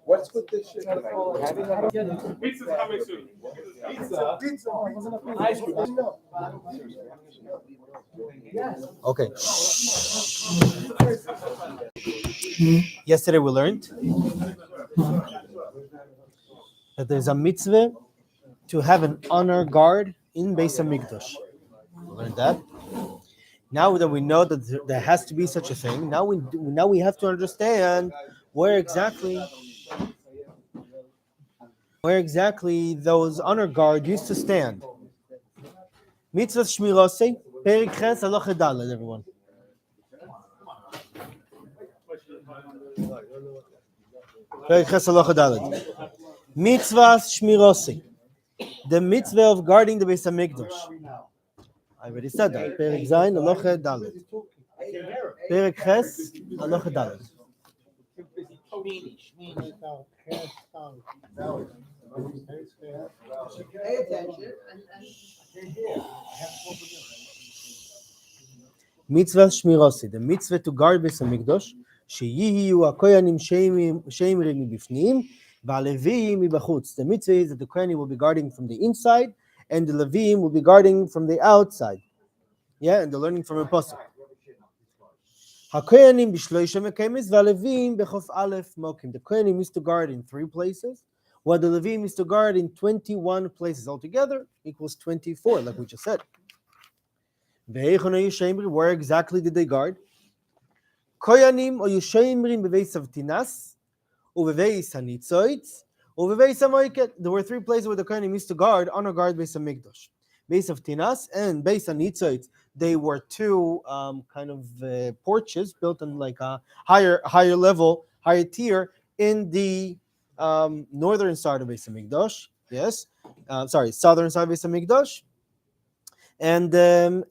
What's with this shit? Okay. Yesterday we learned that there's a mitzvah to have an honor guard in Beis Hamikdash. We learned that. Now that we know that there has to be such a thing, now we have to understand where exactly those honor guard used to stand. Mitzvah Shmirosei, Perik Ches Halacha Daled, everyone. Perik Ches Halacha Daled. Mitzvah Shmirosei, the mitzvah of guarding the Beis Hamikdash. I already said that. Perik Zayin Halacha Daled. Perik Ches Halacha Daled. Pay attention. Mitzvah Shmirosi, the mitzvah to guard Beis Hamikdash, sheyihiyu hakoyanim sheimrim mibifnim, v'aleviim mibachutz. The mitzvah is that the koyanim will be guarding from the inside, and the leviim will be guarding from the outside. Yeah, and they're learning from a pasuk. Hakoyanim b'shloisha mekemis, v'aleviim b'chof aleph mokim. The koyanim used to guard in 3 places, while the leviim used to guard in 21 places. Altogether equals 24, like we just said. Where exactly did they guard? Koyanim or Yushaimrim beveis of Tinas, uveveis hanitzoitz, uveveis hamoiket. There were 3 places where the Koyanim used to guard, honor guard Beis Hamikdash. Beis of Tinas and Beis hanitzoitz. They were 2 kind of porches built on like a higher level, higher tier in the northern side of Beis Hamikdash. Yes, southern side of Beis Hamikdash. And the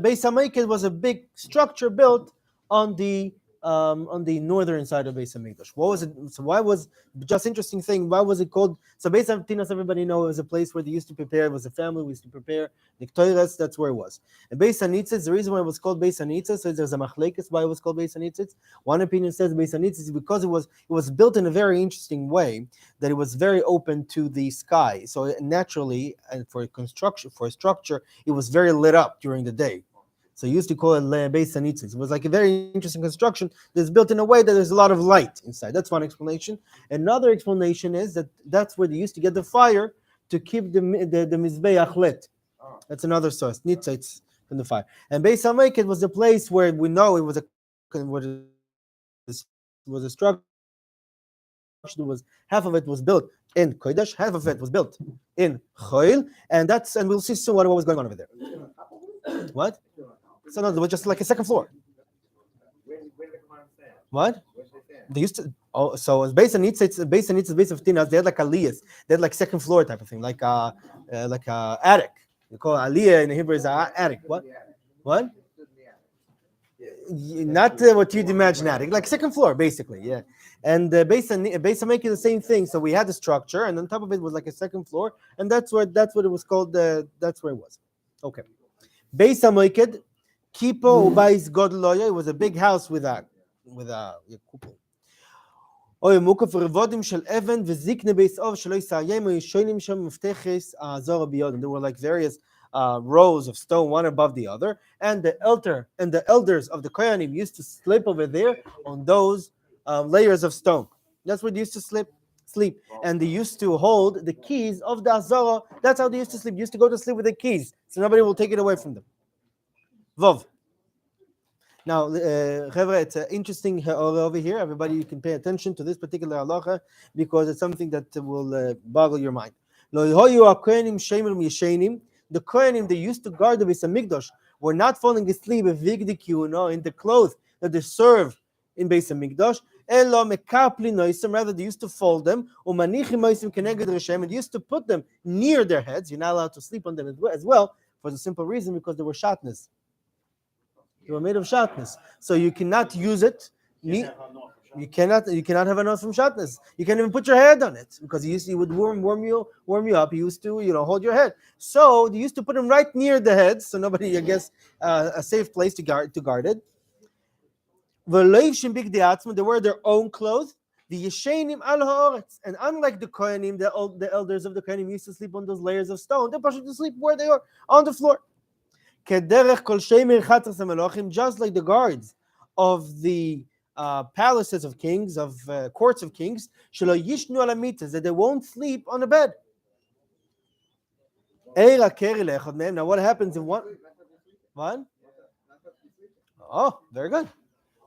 Beis Hamikdash was a big structure built on the northern side of Beis Hamikdash. What was it? So why was just interesting thing? Why was it called? So Beis Hamikdash, everybody knows, was a place where they used to prepare. It was a family. We used to prepare Niktoiras. That's where it was. And Beis Hanitzitz, the reason why it was called Beis Hanitzitz is there's a machlekes why it was called Beis Hanitzitz. One opinion says Beis Hanitzitz is because it was built in a very interesting way, that it was very open to the sky. So naturally, and for a structure, it was very lit up during the day. So you used to call it Beis Hanitzitz. It was like a very interesting construction that's built in a way that there's a lot of light inside. That's one explanation. Another explanation is that that's where they used to get the fire to keep the mizbeach lit. That's another source. Nitzitz from the fire. And Beis Hamikdash was the place where we know it was a structure. Was half of it was built in Kodesh, half of it was built in Choil, and we'll see soon what was going on over there. What? So no, it was just like a second floor. What? They used to. Oh, so it's Beis Hanitzitz, Beis of Tinas. They had like aliyahs. They had like second floor type of thing, like a attic. You call it aliyah in Hebrew is attic. What? What? Not what you'd imagine attic, like second floor, basically. Yeah. And Beis Hamikdash the same thing. So we had the structure, and on top of it was like a second floor, and that's what it was called. That's where it was. Okay. Beis Hamikdash, Kipo Ubais Godloya. It was a big house with a kupol. Oy mukaf revodim shel even v'zikne beis ov shelo yisayim yishonim shem mefteches azor biyod. There were like various rows of stone, one above the other, and the elders of the Kohanim used to sleep over there on those layers of stone. That's where they used to sleep, and they used to hold the keys of the Azara. That's how they used to sleep. They used to go to sleep with the keys, so nobody will take it away from them. Vov. Now, Chevra, it's an interesting over here. Everybody, you can pay attention to this particular halacha because it's something that will boggle your mind. The Kohanim, they used to guard the Beis Hamikdash, were not falling asleep in the clothes that they serve in Beis Hamikdash. Rather, they used to fold them, and they used to put them near their heads. You're not allowed to sleep on them as well, for the simple reason because they were shatnez. They were made of shatnez, so you cannot use it. You cannot have a nose from shatnez. You can't even put your head on it because it would warm you up. You used to hold your head. So they used to put them right near the head, so nobody, I guess, a safe place to guard it. They wear their own clothes. The Yeshenim al haaretz. And unlike the Kohanim, the elders of the Kohanim used to sleep on those layers of stone. They pushed to sleep where they are, on the floor. Just like the guards of the palaces of kings, of courts of kings, that they won't sleep on a bed. Now what happens in one? What? Oh, very good.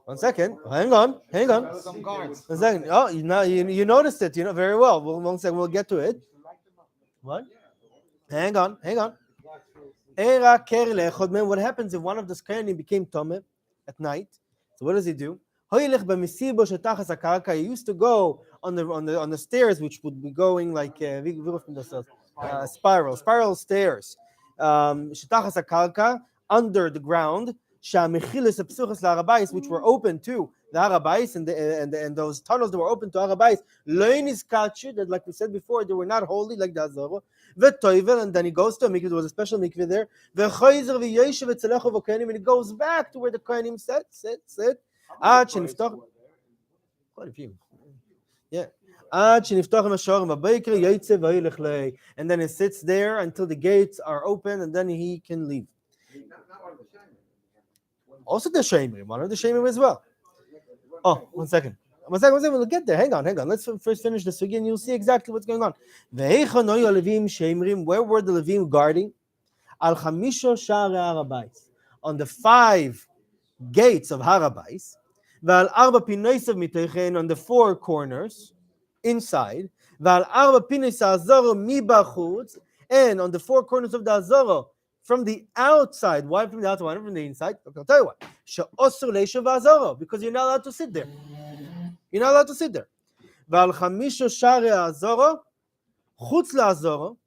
1 second. Hang on. Some guards. 1 second. Oh, you noticed it. You know very well. 1 second. We'll get to it. What? Hang on. What happens if one of the Kohanim became Tomeh at night? So what does he do? He used to go on the stairs, which would be going like spiral stairs, under the ground, which were open to the Harabais and those tunnels that were open to Harabais, that, like we said before, they were not holy like the Azara. And then he goes to a mikveh. There was a special mikveh there. And he goes back to where the Kohanim sit. Yeah. And then he sits there until the gates are open, and then he can leave. Also the Shemrim, one of the Shemrim as well. Oh, 1 second. We'll get there. Hang on. Let's first finish the sugi and you'll see exactly what's going on. Where were the Levim guarding? Al Chamisho Sha'arei Harabais. On the 5 gates of Harabais. Val Arba Pinoisav Mitochen, on the 4 corners inside. Val Arba Pinoisav Azoro Mibachutz, and on the 4 corners of the Azoro from the outside. Why from the outside? Why not from the inside? Okay, I'll tell you why. She'osur leishav Azoro, because you're not allowed to sit there. Val Chamisho Sha'arei Azoro Chutz LaAzoro,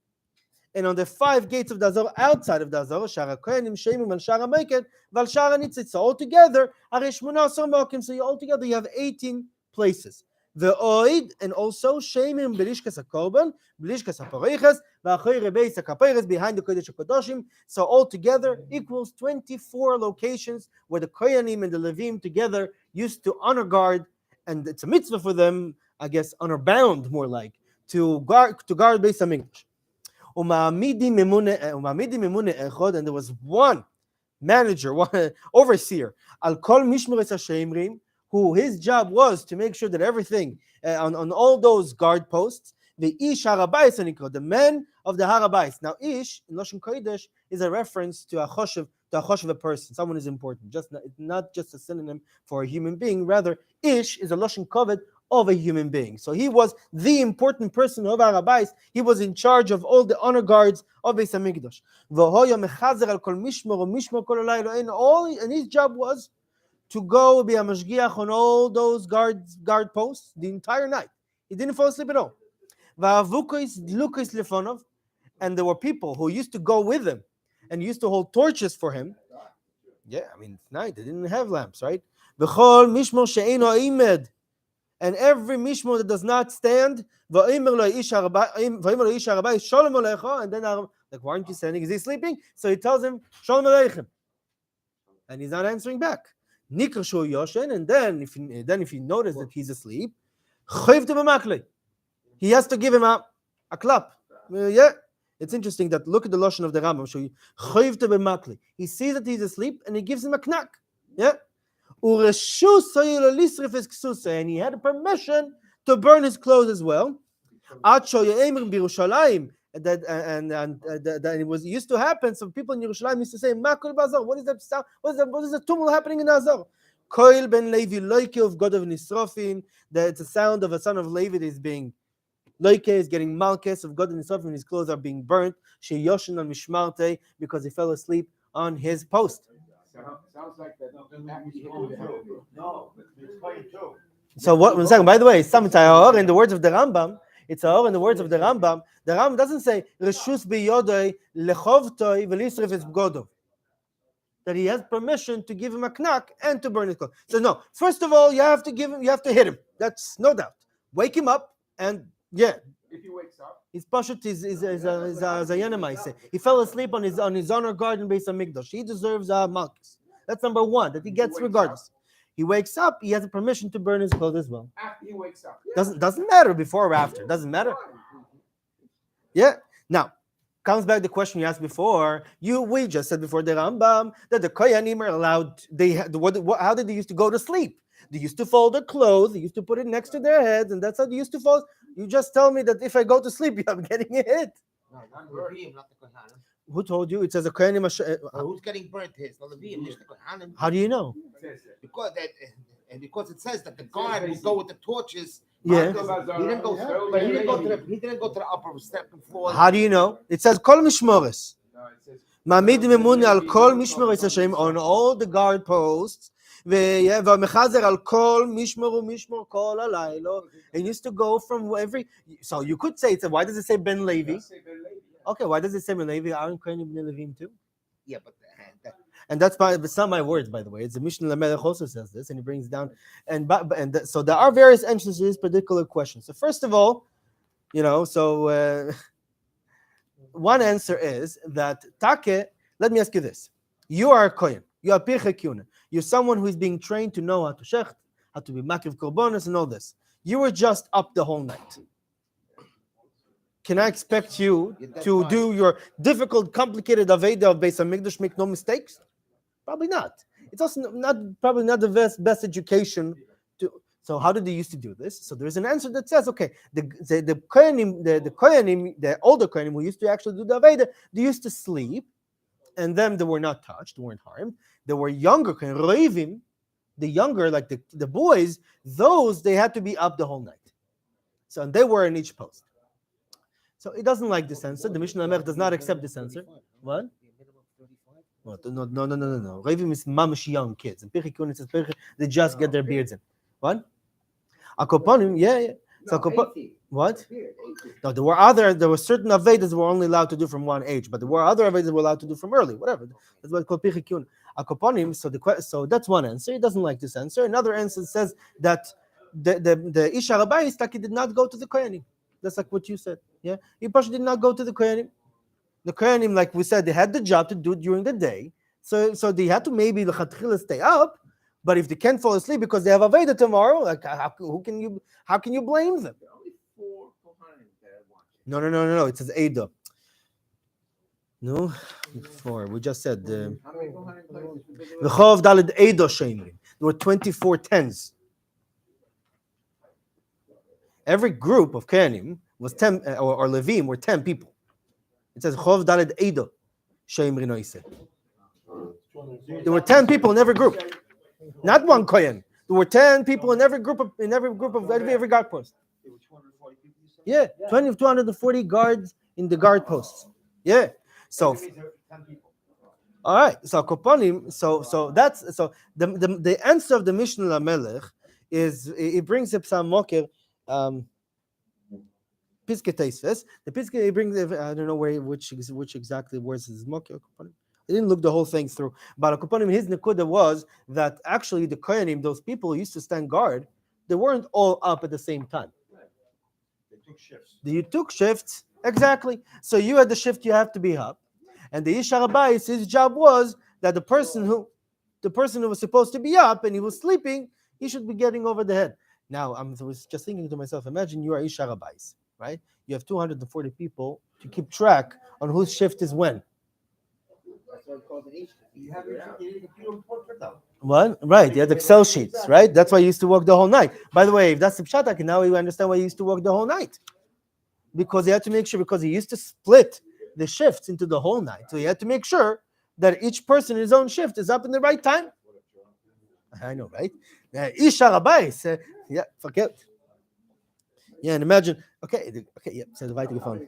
and on the 5 gates of the Azor, outside of the Azor, Shara Kohanim, Shemim, and Shara Meiket, Val Shara Nitzit. So altogether, so altogether you have 18 places. The Oid, and also Shemim, Belishkas HaKorban, Belishkas HaPoreiches, V'achoi Beis HaKaperes, behind the Kodesh HaKadoshim. So altogether equals 24 locations where the Kohanim and the Levim together used to honor guard, and it's a mitzvah for them, I guess, honor bound more like, to guard Beis HaMikdash. And there was one manager, one overseer, al kol mishmeres hashemrim, who his job was to make sure that everything on all those guard posts, the ish harabais, the men of the harabais. Now ish in Lashon Kodesh is a reference to a choshev, a person. Someone is important, not just a synonym for a human being. Rather, ish is a Lashon Koved of a human being. So he was the important person of Harabais. He was in charge of all the honor guards of Beis Hamikdash. And his job was to go be a mashgiach on all those guard posts the entire night. He didn't fall asleep at all. And there were people who used to go with him and used to hold torches for him. Yeah, I mean, it's night. They didn't have lamps, right? And every mishmor that does not stand, and then like, why aren't you standing? Is he sleeping? So he tells him, Shalom Aleichem. And he's not answering back. And then if you notice that he's asleep, he has to give him a clap. Yeah. It's interesting that look at the Lashon of the Rambam. Show you. He sees that he's asleep and he gives him a knack. Yeah. And he had permission to burn his clothes as well. And it was used to happen. Some people in Yerushalayim used to say, what is that sound? What is the tumult happening in Azor? Koil ben Levi loike of God of Nisrofin. That it's a sound of a son of Levi is being loike, is getting malchus of God of Nisrofin. His clothes are being burnt. She yoshin on mishmarte, because he fell asleep on his post. Sounds like that. No, it's quite true. So what? 1 second. By the way, it's in the words of the Rambam. It's in the words of the Rambam. The Rambam doesn't say reshus biyodoi lechovtoi velisrif es bgodov, that he has permission to give him a knack and to burn his clothes. So no. First of all, you have to hit him. That's no doubt. Wake him up, and yeah. If he wakes up, his pashut is a Zayanamaise. He fell asleep on his honor guard in Beis Hamikdash. He deserves a malchus. That's number one, that he gets regardless. he wakes up, he has a permission to burn his clothes as well. After he wakes up. Doesn't matter before or after. Doesn't matter. Yeah. Now, comes back the question you asked before. We just said before the Rambam that the Koyanim are allowed. How did they used to go to sleep? They used to fold their clothes. They used to put it next to their heads, and that's how they used to fold. You just tell me that if I go to sleep, I'm getting a hit. No, not the Levim, not the Kohanim. Who told you? It says a Koyanim. Who's getting burnt here? It's the Levim, not the Kohanim. How do you know? Because it says that the guard will go with the torches. Yeah. He didn't go to the upper step and floor. How do you know? It says Kol Mishmores. Ma'amid memuni al Kol Mishmores Hashem, on all the guard posts. V'mechazer al Kol Mishmor u'Mishmor Kol halaylo. And used to go from every. So you could say, why does it say Ben Levi? Okay, why does it say Ben Levi? Aren't Kohanim Ben Levim too? Yeah, but and it's not my words, by the way. It's the Mishnah Lamelech also says this, and he brings down. So there are various answers to this particular question. So first of all, one answer is that Take. Let me ask you this: you are a kohen, you are pirchei. You're someone who is being trained to know how to shecht, how to be makiv korbanos, and all this. You were just up the whole night. Can I expect you to do your difficult, complicated Aveda of Beis Hamikdash, make no mistakes? Probably not. It's also probably not the best education. So how did they used to do this? So there's an answer that says, okay, the Kohanim, the older Kohanim who used to actually do the Aveda, they used to sleep, and then they were not touched, they weren't harmed. There were younger Kohanim, Revim, the younger, like the boys, those, they had to be up the whole night. So and they were in each post. So it doesn't like this answer. The Mishnah Lamelech does not accept this answer. What? No. Revim is mamish young kids. And Pirchei says they just get their beards in. What? Akoponim, yeah. So what? No, there were certain Avedas that were only allowed to do from one age, but there were other Avedas that were allowed to do from early, whatever. That's what it's called Pirchei. Akoponim, so that's one answer. He doesn't like this answer. Another answer says that the Isha Rabbi did not go to the Kohanim. That's like what you said. Yeah, he did not go to the Kohanim. The Kohanim, like we said, they had the job to do it during the day, so they had to maybe the Chatchila stay up. But if they can't fall asleep because they have Aveda tomorrow, like how can you blame them? No. It says Eidah. No, 4. We just said the Chov Daled Eidah Sheimrim. There were 24 tens. Every group of Kohanim was 10, or Levim were 10 people. It says Chov Daled Eidah Sheimrim Noise. There were 10 people in every group, not one Kohen. There were 10 people in every group of every guard post. Yeah, 240 guards in the guard posts. Yeah, so. All right, so Koponim, so that's the answer of the Mishnah Lamelech is it brings up some mocker. Piske Teisves. The Piske he brings. I don't know which exactly words is mocker. They didn't look the whole thing through. But Koponim, his nekuda was that actually the Kohanim, those people who used to stand guard, they weren't all up at the same time. They took shifts, exactly. So you had the shift, you have to be up. And the Isha Rabbi, his job was that the person who was supposed to be up and he was sleeping, he should be getting over the head. Now, I was just thinking to myself, imagine you are Isha Rabbis, right? You have 240 people to keep track on whose shift is when. What? Right, you had Excel sheets, right? That's why you used to work the whole night. By the way, if that's the pshat, now you understand why you used to work the whole night. Because he had to make sure, because he used to split the shifts into the whole night. So he had to make sure that each person in his own shift is up in the right time. I know, right? Isha Rabbi said, yeah, forget. Yeah, and imagine, okay, yeah, so the right phone.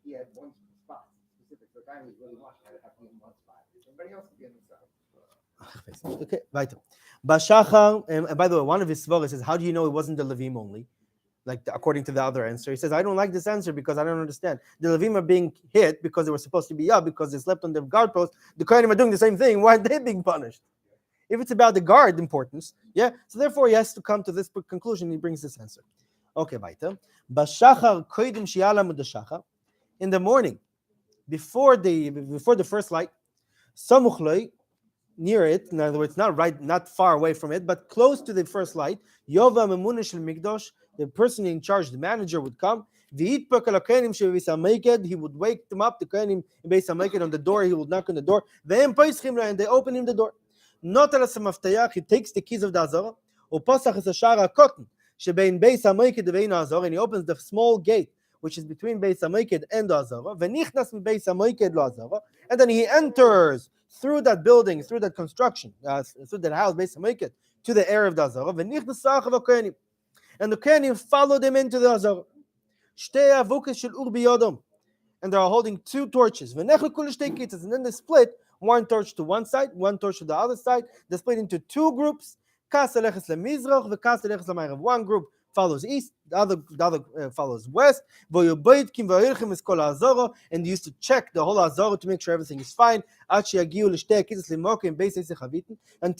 He had one spot specific. The guy was really watching had to have in one spot. Everybody else could be on the side. Okay, right. Bashachar, and by the way, one of his svaras says, how do you know it wasn't the Levim only? Like according to the other answer, he says, I don't like this answer because I don't understand. The Levim are being hit because they were supposed to be up because they slept on the guard post. The Kohanim are doing the same thing. Why are they being punished? If it's about the guard importance, yeah. So therefore, he has to come to this conclusion. He brings this answer. Okay, weiter. Bashachar koidim shi'alam udashachar. In the morning, before the first light, samuch loi, near it, in other words, not far away from it, but close to the first light, Yova Memunah shel Migdosh, the person in charge, the manager, would come. He would wake them up, the kohanim in Beis HaMikdash on the door. He would knock on the door. And they open him the door. Not as a maftayach. He takes the keys of the Azara. And he opens the small gate which is between Beis HaMikdash and the Azara. And then he enters through that building, through that construction, through that house, Beis HaMikdash, to the area of the Azara. And the kohanim followed him into the Azara. And they are holding two torches. And then they split one torch to one side, one torch to the other side. They split into two groups. One group follows east, the other follows west. And they used to check the whole Azara to make sure everything is fine. Until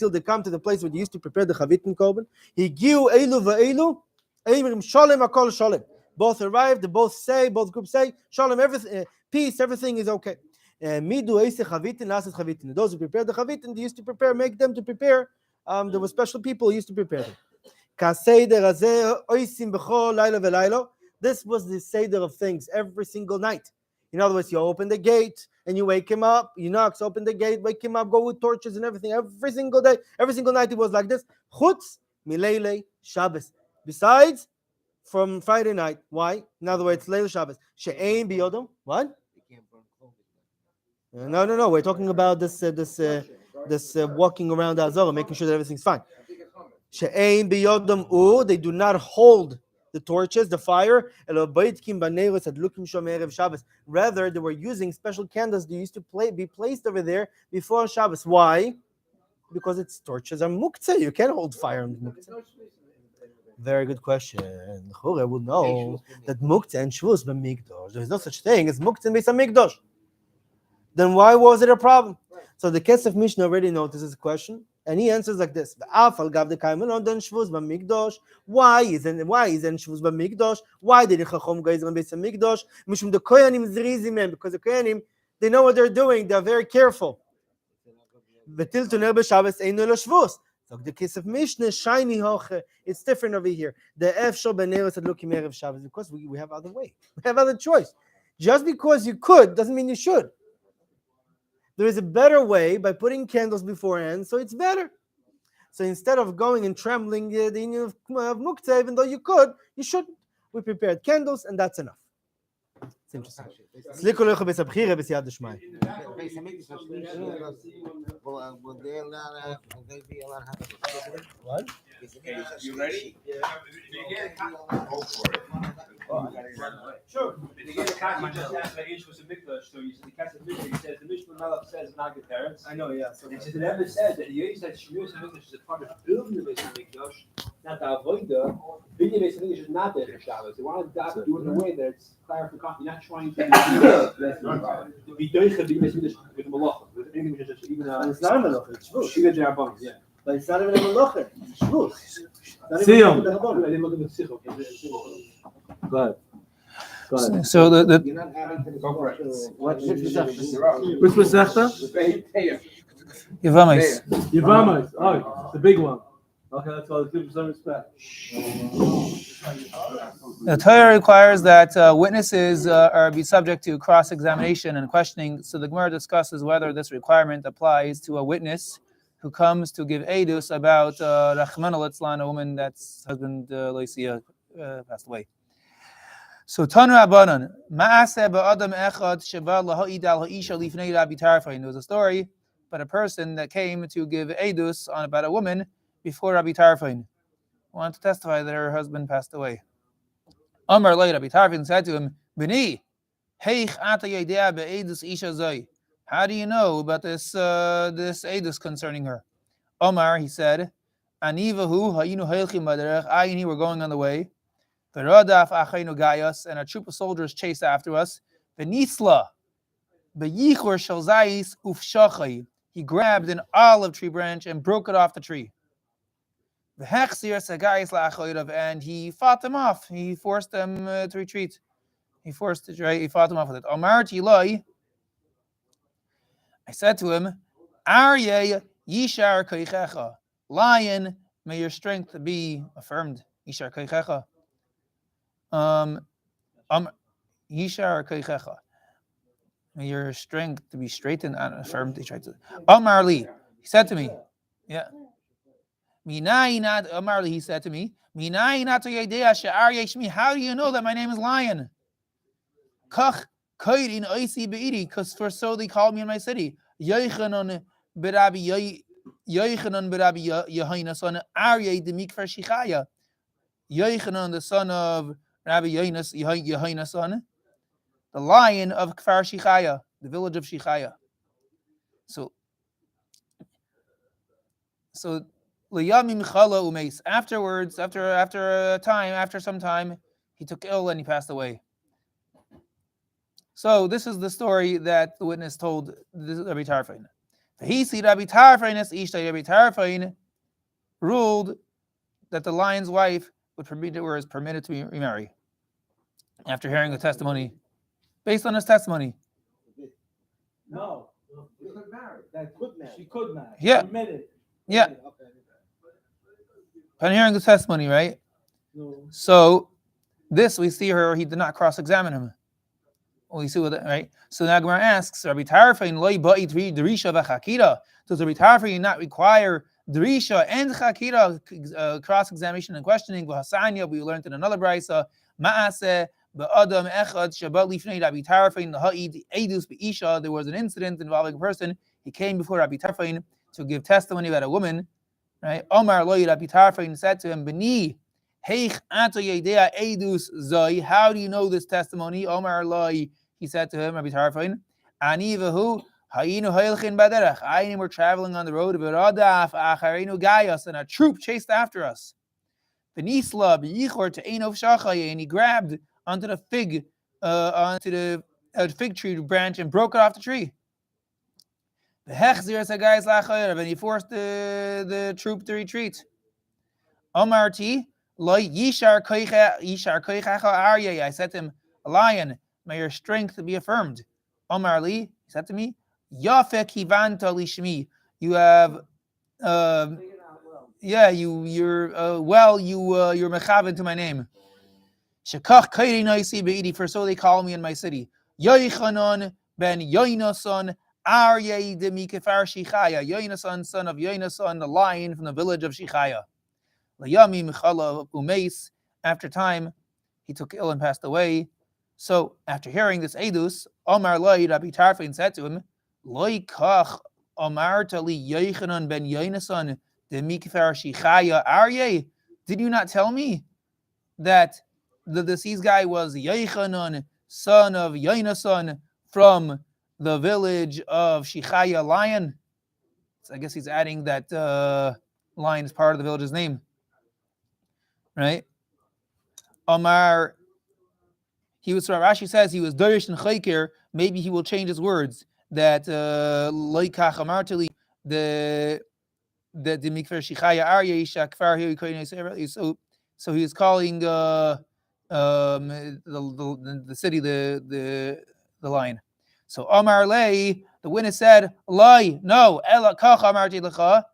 they come to the place where they used to prepare the chavitin korban. Both arrived, both groups say, sholom, everything, peace, everything is okay. Those who prepared the chavitin, they used to prepare, there were special people who used to prepare them. This was the seder of things every single night. In other words, you open the gate and you wake him up, you knock, open the gate, wake him up, go with torches and everything. Every single day, every single night it was like this. Chutz milele Shabbos. Besides, from Friday night. Why? In other words, Leil Shabbos. She'ein biyodom. What? No. We're talking about this walking around the Azara, making sure that everything's fine. She'ein biyodom u. They do not hold the torches, the fire. Rather, they were using special candles that used to be placed over there before Shabbos. Why? Because its torches are muktzeh. You can't hold fire on muktzeh. Very good question. I would know that muktzeh and shvus b'mikdosh. There is no such thing as muktzeh and beis hamikdosh. Then why was it a problem? So the Kesef Mishnah already notices the question, and he answers like this: Why isn't shvus b'mikdosh? Why isn't shvus b'mikdosh? Why did the chacham guys on beis hamikdosh? Mishum the kohanim zrizim men, because the kohanim, they know what they're doing. They're very careful. V'til tuner b'Shabbos einu lo shvus. So the case of Mishnah, shiny hoche, it's different over here. The efshol b'neros adlukim erev Shabbos, because we have other way, we have other choice. Just because you could doesn't mean you should. There is a better way by putting candles beforehand, so it's better. So instead of going and trembling the union of muktzeh, even though you could, you shouldn't. We prepared candles, and that's enough. It's interesting. Sliku lecha beis habechira beis yad d'shmai. Will they be allowed to have What? You ready? Yeah. Go for it. Sure. Did you get a copy? You just asked about hilchos and mikdash. So you said the Kesef Mishnah. He says the Mishnah Melech says not good parents. I know, yeah. So It never says that you said shmiyos and mikdash is a part of building the Beis Hamikdash, not the avodah. Building the Beis Hamikdash is not there for Shabbos. They want to do it in a way that it's clarified. You're not trying to be doicha the Beis Hamikdash with malacha. With anything which is just even it's not a melacha, it's shvus. Shiva Jarabon, yeah. But it's not even a melacha, it's shvus. Siyum. I didn't look at the sichel. Go ahead. So the You're not adding to the Go for it. What's Which Masechta? Yevamos. Yevamos. Oh, the big one. Okay, that's all. Let's give him some respect. The Torah requires that witnesses are be subject to cross-examination and questioning. So the Gemara discusses whether this requirement applies to a witness who comes to give edus about Rachmana litzlan, a woman that's husband Loisia passed away. So Tanu Abanan, Maaseh ba'adam echad sheba laha'id al ha'isha lifnei Rabbi Tarfain. There was a story about a person that came to give edus on about a woman before Rabbi Tarfain. Wanted to testify that her husband passed away. Amar lay Rabbi Tarfain said to him, Bini, heich ata yedea be'edus isha zoi. How do you know about this edus concerning her? Omar, he said, Anivahu ha'inu heilchim baderech. I and he were going on the way. V'rodaf achaynu gayas, and a troop of soldiers chased after us. V'nisla, beyichur shel zayis ufshachay. He grabbed an olive tree branch and broke it off the tree. V'hechzir sagayis la'achoyrav, and he fought them off. He forced them to retreat. He fought them off with it. Omar tiloi, I said to him, Aryeh Yishar koichecha. Lion, may your strength be affirmed. Yishar koichecha. Yishar koichecha. May your strength to be straightened and affirmed. He tried to. Amar li. He said to me, yeah. Amar li, he said to me, how do you know that my name is Lion? Kach koirin oisi be'iri, because for so they called me in my city. Yochanan berabi Yehoina son Aryeh the mikvar shichaya. Yochanan, the son of Rabbi Yehoina son, the lion of Kfar Shichaya, the village of Shichaya. So Liyamim Chala Umeis. Afterwards, after some time, he took ill and he passed away. So this is the story that the witness told Rabbi Tarfain. He see Rabbi Tarfain as Ishtai. Rabbi Tarfain ruled that the lion's wife was permitted to remarry. After hearing the testimony, based on his testimony. No. She could marry. That could marry. She could marry. Yeah. Permitted. Yeah. Upon hearing the testimony, right? No. So this we see her, he did not cross-examine him. We see what, right? So now Gemara asks, Rabbi Tarfain loy ba'i drisha v'chakira. Does Rabbi Tarfain not require drisha and chakira, cross-examination and questioning? V'hasanya, we learned in another brisa, ma'aseh ba'adam echad shabat lifnei Rabbi Tarfain ha'id edus be'isha. There was an incident involving a person. He came before Rabbi Tarfain to give testimony about a woman, right? Omar loy Rabbi Tarfain said to him, B'ni, heich ato yedea edus zoi. How do you know this testimony? Omar loy, he said to him, Rabbi Tarfain, Ani v'hu hayinu hailchin baderech. I and him were traveling on the road of V'radaf acharinu gayas, and a troop chased after us. V'nisla b'yichor te'enov shachay, and he grabbed onto the fig tree branch and broke it off the tree. And he forced the troop to retreat. Omarti loy yishar koichecha aryeh. I said to him, Lion, may your strength be affirmed. Omar li, he said to me, Yafek hivanta lishmi. You have, you're mechaven to my name. Shekach kairi noisi be'idi, for so they call me in my city. Yochanan ben Yoinason Aryeh de mikvar Shichaya. Yoinason, son of Yoinason, the lion from the village of Shichaya. Layami michala umeis. After time, he took ill and passed away. So after hearing this edus, Omar loy Rabbi Tarfain said to him, Loy kach Omar tali Yochanan ben Yoinason de mikvar Shichaya Aryeh. Did you not tell me that the deceased guy was Yochanan, son of Yoinason, from the village of Shichaya, lion? So I guess he's adding that lion is part of the village's name, right? Omar, Rashi says he was Dorish and Chayker. Maybe he will change his words. That Loikach Amartali, the Mikver Shichaya Aryeh Shakfar here. So he is calling the city the lion. So Omar Lay, the witness said, Lai, no, Ela Kach Amarti Lecha.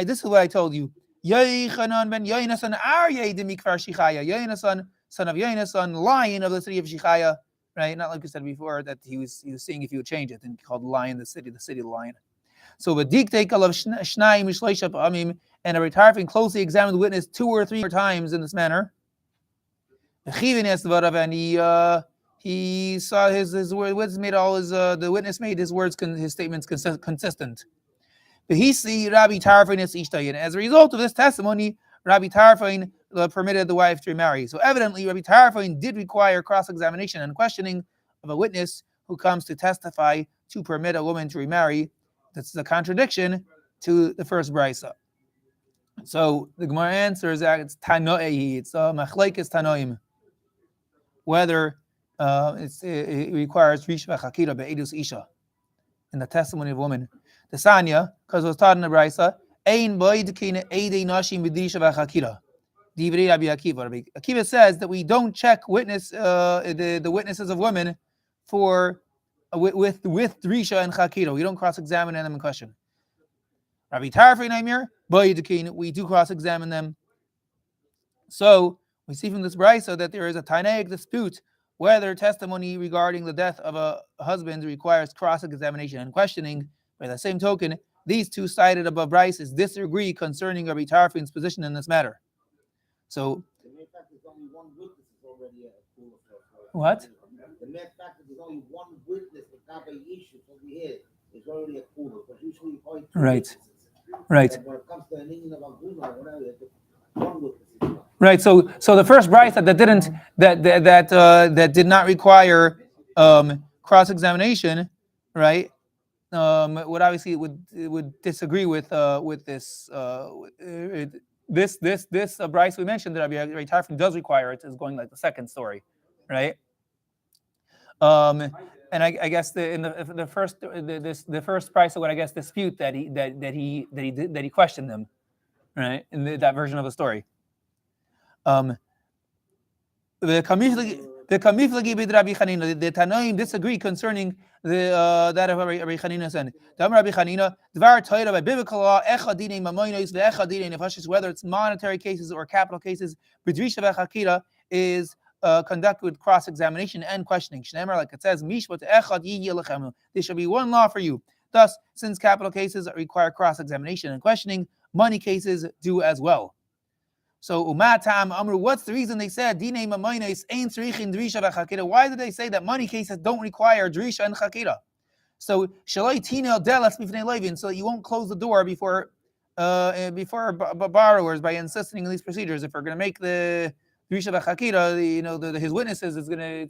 This is what I told you. Yochanan ben Yoinason Aryeh de Mikvar Shichaya. Yoinason, son of Yoinason, lion of the city of Shichaya. Right? Not like we said before that he was seeing if he would change it and called lion the city of the lion. So V'dikte kalav shnayim mishleisha pa'amim, and Rabbi Tarfain closely examined the witness 2 or 3 times in this manner. And he saw his words made all his the witness made his statements consistent. But he see Rabbi Tarfain is ishtai, and as a result of this testimony, Rabbi Tarfain permitted the wife to remarry. So evidently, Rabbi Tarfain did require cross-examination and questioning of a witness who comes to testify to permit a woman to remarry. This is a contradiction to the first brisa. So the Gemara answers that it's tanoei, it's machlekes tanoim, whether it requires rishva chakira be'edus isha in the testimony of a woman. The Sanya, because it was taught in the brisa, ein boidkin eidei nashim b'disha v'chakira. Divrei Rabbi Akiva. Rabbi Akiva says that we don't check the witnesses of women for with drisha and chakira. We don't cross-examine them in question. Rabbi Tarfei Naimir, Boyadukin, we do cross-examine them. So we see from this brisa that there is a Tanaic dispute whether testimony regarding the death of a husband requires cross-examination and questioning. By the same token, these two cited above brises disagree concerning Rabbi Tarfein's position in this matter. So, The mere fact there's only one witness is already a cool of what? The mere fact that there's only one witness with Gabe issue over here is already a cool, because usually you point two Right. witnesses. Right. And when it comes to an Indian of Aguna or whatever, one witness is enough. Right. So the first brisa that did not require cross-examination, right? Would obviously would disagree with this this brisa we mentioned that Rabbi Tarfon does require it is going like the second story, right? And I guess the first brisa would I guess dispute that he questioned them, right? In that version of the story. The Tanoim disagree concerning that of Rabbi Chanina said. Rabbi Chanina, Dvar Torah by biblical law, echadine mamoinos ve'echadine nefashis, whether it's monetary cases or capital cases, b'drisha ve'chakira is conducted with cross-examination and questioning. Shneimar, like it says, mishpat echad yiyi lechem. There shall be one law for you. Thus, since capital cases require cross-examination and questioning, money cases do as well. So umatam amru, what's the reason they said dinei mamoinos ein tzrichin drisha v'chakira? Why did they say that money cases don't require drisha and chakira? So shaloi tinel delas b'fnei levin, so you won't close the door before borrowers by insisting on these procedures. If we're going to make the drisha v'chakira, his witnesses is going to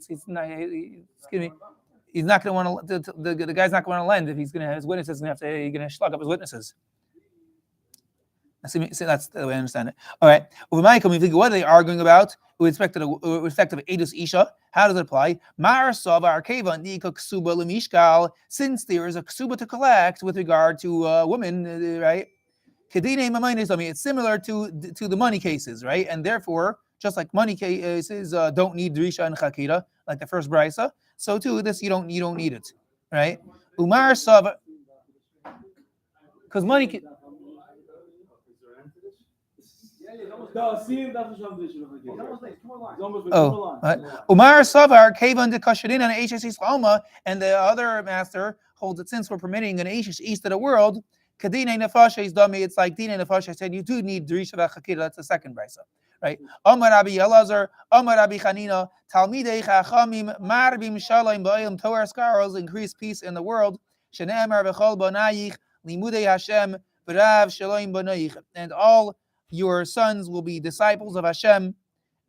he's not going to want to the guy's not going to lend if he's going to his witnesses going to slug up his witnesses. That's the way I understand it. All right. What are they arguing about with respect of Edus Isha? How does it apply? Since there is a ksuba to collect with regard to women, right? It's similar to the money cases, right? And therefore, just like money cases don't need drisha and chakira, like the first brisa, so too this you don't need it, right? Umar Sava, because money. Umar Savar Kavan de Kasharin and HSC Sloma, and the other master holds it since we're permitting an Ashish east of the world. Kadine Nefasha is dummy. It's like Dina Nefasha said you do need Drisha Chakira. That's the second brisa, right? Omar Rabbi Elazar, Omar Rabbi Chanina, Talmidei Chachamim, Marbim Shalom Ba'im Toar Scaros, increase peace in the world. Shenemar Bechol Bonayich, Limudei Hashem, B'Rav Shalom Bonayich, and all your sons will be disciples of Hashem,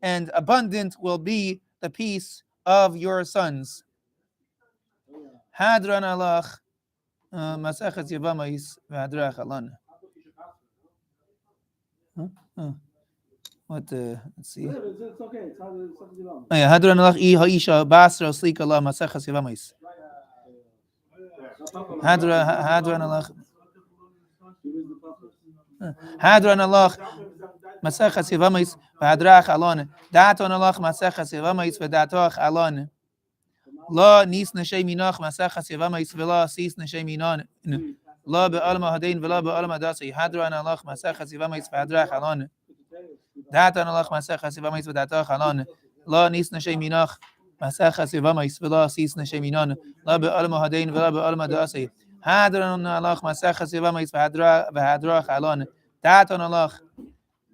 and abundant will be the peace of your sons. Hadran alach masachet yevamais v'hadrach alan. What? Let's see. It's okay. It's Hadran alach I haisha basra slika la masachet yevamais. Hadran alach. Hadran alach masachas yevamais v'hadrach alon. Daton alach masachas yevamais v'datoch alon. La nis neshay minach masachas yevamais v'la sis neshay minan. La be'alma hadain v'la be'alma dasi. Hadran alach masachas yevamais v'hadrach alon. Daton alach masachas yevamais v'datoch alon. La nis neshay minach masachas yevamais v'la sis neshay minan. La be'alma hadain v'la be'alma dasi. Hadron alach masachas yevamais v'hadrach alon. Daton alach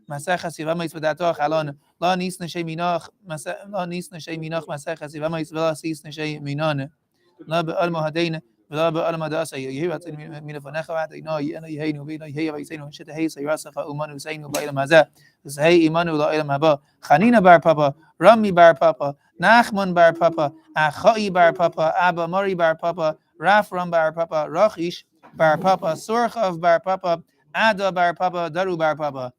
masachas yevamais v'datoch alon. La nis neshay minach masachas yevamais v'la sis neshay minan. La be'alma hadain v'la be'alma dasay. Yehi ratzin minafonecha v'ataynoi ena yeheinu v'ina yehi v'yiseinu shetahei sayrasacha umanu v'seinu ba'ilam hazeh v'sehei imanu la'ilam haba. Chanina bar papa, Rami bar papa, Nachman bar papa, Achai bar papa, Abba Mari bar papa, Rafram bar papa, Rachish bar papa, Sorchav bar papa, Ada bar papa, Daru bar papa.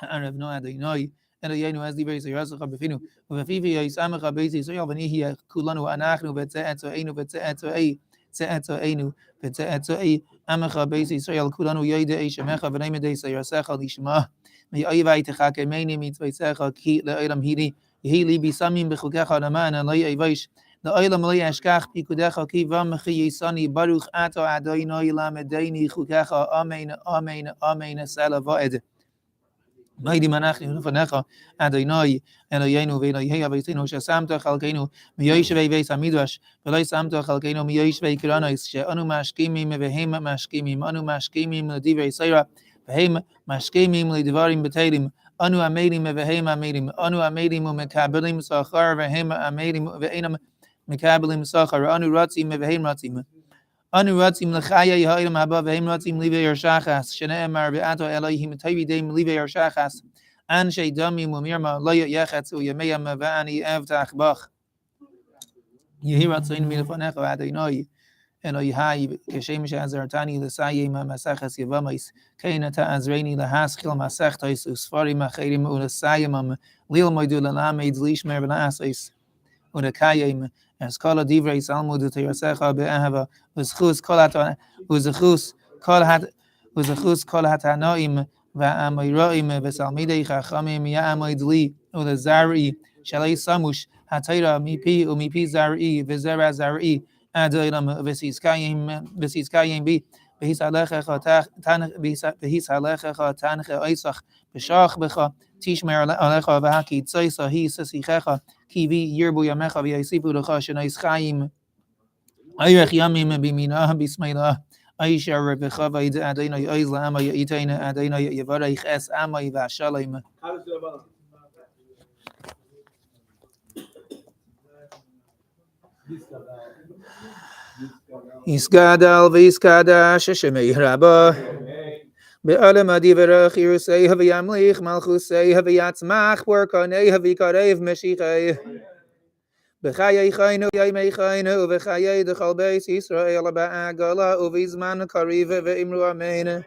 Arav no Adonai, and the Yenu as the beis Yirasacha befinu, Uvafifi Yisamecha beis Yisrael v'nihi kulanu anachnu v'tze'etzo einu v'tze'etzo amecha beis Yisrael kulanu yedei shemecha v'neimedei sayrasecha lishma me'ayvai techake meini mitzvaysecha ki le'olam hiri yehi li bisamim b'chukecha naman and le'ayvaish La'olam lo yashkach pikudecha ki v'amechi yisani baruch ato Adonai lamedeni chukecha amen amen amen sela va'ed. Mighty manachnu lefanecha Adonai Eloheinu v'Elohei Avosinu shesamta chalkeinu miyoshvei beis hamidrash v'lo samta chalkeinu miyoshvei kiranos she'anu mashkimim v'hem mashkimim anu mashkimim l'divrei seira v'hem mashkimim l'dvarim b'teilim anu amedim v'hem amedim anu amedim u'mekabelim sachar v'hem amedim v'enam mekabelim sachar anu ratzim v'hem ratzim Anu ratzim l'chaya ha'olam haba v'hem ratzim livei yarshachas shene'emar v'ato Elohim tayvidem livei yarshachas anshe damim u'mirma lo yechetzu yemeyam v'ani evtach bach yehi ratzoin milefanecha Adonai Elohai keshem she'azartani l'sayim ha'masachas yevamos kein ta'azreini lahaschil masechtos u'sfarim acherim u'l'sayimam lilmoidu l'lamed lishmer v'la'asos u'l'kayim as kol divrei salmud t'yasecha be'ahava uzchus kol hatanoim va'amoyroim v'salmidei chachamim ya'amoid li u'l'zari shalei samush hatayra mipi u'mipi zari v'zera zari adoilam v'siskayim bi v'hisalechecha tanche oisach b'shach b'cha tishmer alecha v'haki tzoisa hi sesichecha ki vi yirbu yamecha v'yasifu lecha shenais chayim ayrech yamim b'minah b'smeilah aisher v'chavayd Adonai oiz la'ama ya'itein Adonai yivarech es amai v'ashalim. How does it develop? Yiskadal v'yiskadash shemei rabba be'olam adivarech yirusei v'yamlich malchusei v'yatzmach workonei v'yikarev meshichei b'chayei chaynu yemei chaynu u'v'chayei dechal beis Yisrael ba'agala u'v'izman kariv v'imru amen.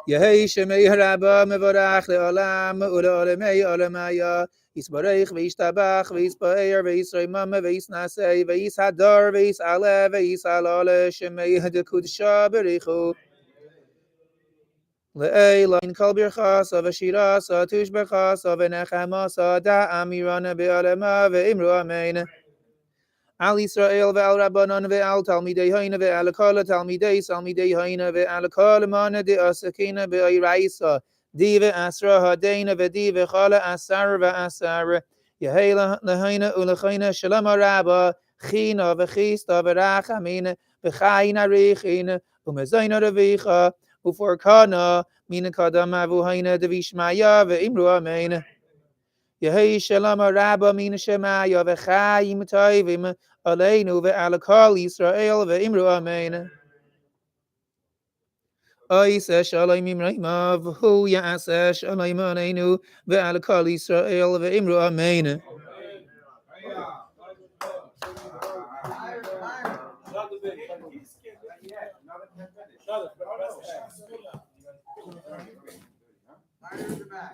Yehei shemei rabba mevorach le'olam u'le'olamei olamaya Yisbarech v'yishtabach v'yispaer v'yisroimam v'yisnasei v'yishadar v'yisale v'yisalale shemei ha'dekudsha berichu le'elain kol birchas v'shiras tushbachas v'nechamas da'amirana be'alema v'imru amen. Al Yisrael ve'al Rabbanon ve'al Talmidei Hoina ve'al kol Talmidei Hoina ve'al kol mana de'asakina be'iraisa di ve'asra ha'deina ve'di ve'chala asar ve'asar Yehei lehoina u'lechoina shalom ha'rabba china ve'chista ve'rachamina ve'chayina richina u'mezoina revicha u'forkana mina kadam avuhaina devishmaya ve'imru amen. Yehei shalom ha'rabba mina shemaya ve'chayim toivim Aleinu ve'al kol Yisrael ve'imru amen. Oiseh shalom imreimav hu ya'aseh shalom aleinu ve'al kol Yisrael ve'imru amen.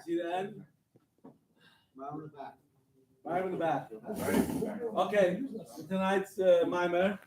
See the end? Right in the back. Okay, tonight's mimer.